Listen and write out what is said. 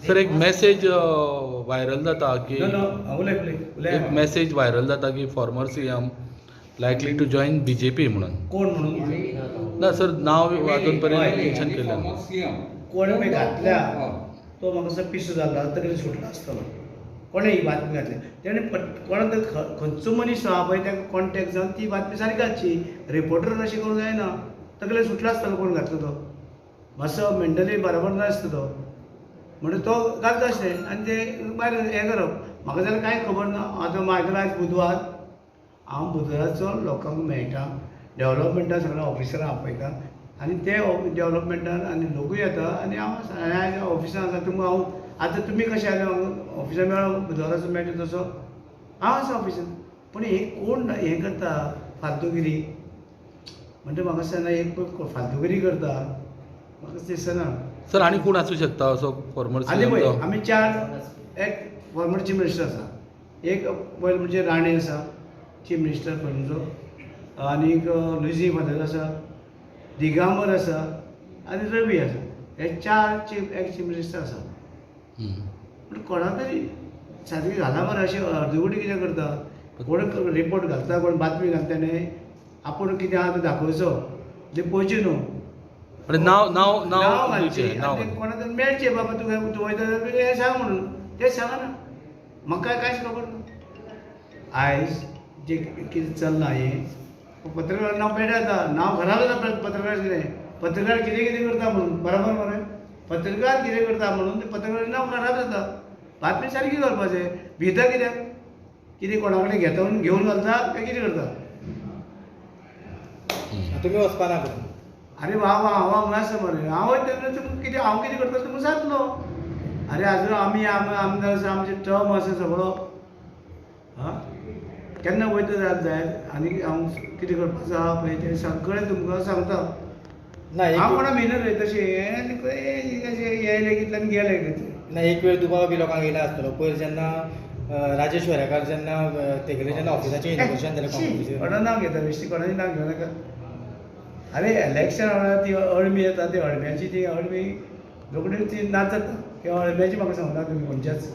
Sir एक message viral जाता की उलय एक मेसेज व्हायरल जाता की former CM likely to join BJP म्हणून. कोण म्हणून ना सर नाव अजूनपर्यंत मेन्शन केलं नाही. कोण मी घातल्या तो म्हाका असो पिसो जाल्लो तरी सुटलो आसतलो. कोणें ही बातमी घातली तेणें कोणा तरी खंयचो मनीस आहा पळय ताका कॉन्टेक्ट जावन ती बातमी सारकी घालची. रिपोर्टर अशें करूंक जायना. तकलेर सुटलो आसतलो कोण घातलो तो. मातसो मेंटली बरोबर नासता तो. म्हणून तो घालता अशें आनी ते भायर हें करप. म्हाका जाल्यार कांय खबर ना. आतां म्हाका आयज बुधवार हांव बुधवाराचो लोकांक मेळटा डेव्हलपमेंटान सगळ्या ऑफिसरांक आपयता आनी ते डेव्हलपमेंटान आनी लोकूय येता आनी हांव आयज ऑफिसान आसा तुमकां हांव आतां तुमी कशें आले हांव ऑफिसान मेळ्ळो बुधवाराचो मेळटा तसो हांव आसा ऑफिसान. पूण हे कोण हें करता फालतूगिरी म्हणजे म्हाका दिसना एक फालतूगिरी करता म्हाका दिसना. सर आनी कोण आसूं शकता असो फॉर्मर आनी पळय सीएम? आमी चार एक फॉर्मर चीफ मिनिस्टर आसा. एक पयलो म्हणजे राणे आसा चीफ मिनिस्टर पयलींचो आनीक लुजी फादर आसा दिगांबर आसा आनी रवी आसा. हे चार चीफ मिनिस्टर आसा. पूण कोणा तरी सारकी घाला मरे अशें अर्दवटी कितें करता. कोण रिपोर्ट घालता कोण बातमी घालता न्ही आपूण कितें आहा तें दाखोवचो ते पळोवचें न्हू. नाव नाव नाव घालचें आनी कोणा तरी मेळचें बाबा तूं वयता जाल्यार हें सांग म्हणून तें सांगना. म्हाका कांयच खबर ना. आयज जे कितें चल्लां हें पत्रकार नांव पेड्या जाता. नांव खराब जाता पत्रकार कितें पत्रकार कितें कितें करता म्हणून बरोबर मरे. पत्रकार कितें करता म्हणून पत्रकाराचें नांव खराब जाता. बातमी सारकी घालपाचें. भिता कित्याक कितें कोणा कडेन घेता म्हणून घेवन घालता काय कितें करता. तुमी वचपा ना पूण अरे वा वा हांव हांगा आसा मरे. हांव तेन्ना कितें हांव कितें करता तुमकां सांगतलो. अरे आजून आमी आमदार आसा आमचे टर्म आसा सगळो हां केन्ना वयता जाय आनी हांव कितें करपाचो आहा पळय तें सगळें तुमकां सांगता. हांव कोणा भितर रे तशें आनी येयले कितल्यान गेले कितले. ना एक वेळ दुबाव बी लोकांक येयला आसतलो. पयर जेन्ना राजेश वेरेकार जेन्ना तेगेलें जेन्ना ऑफिसाचें इनोग्रेशन जालें काँग्रेसीचें कोणा नांव घेता बेश्टी कोणाचें नांव घेवं नाका. अरे इलेक्शन वांगडा ती अळमी येता ती अळम्याची ती अळमी रोखडीच ती नाचता. त्या अळम्याची म्हाका सांगना तुमी खंयच्याच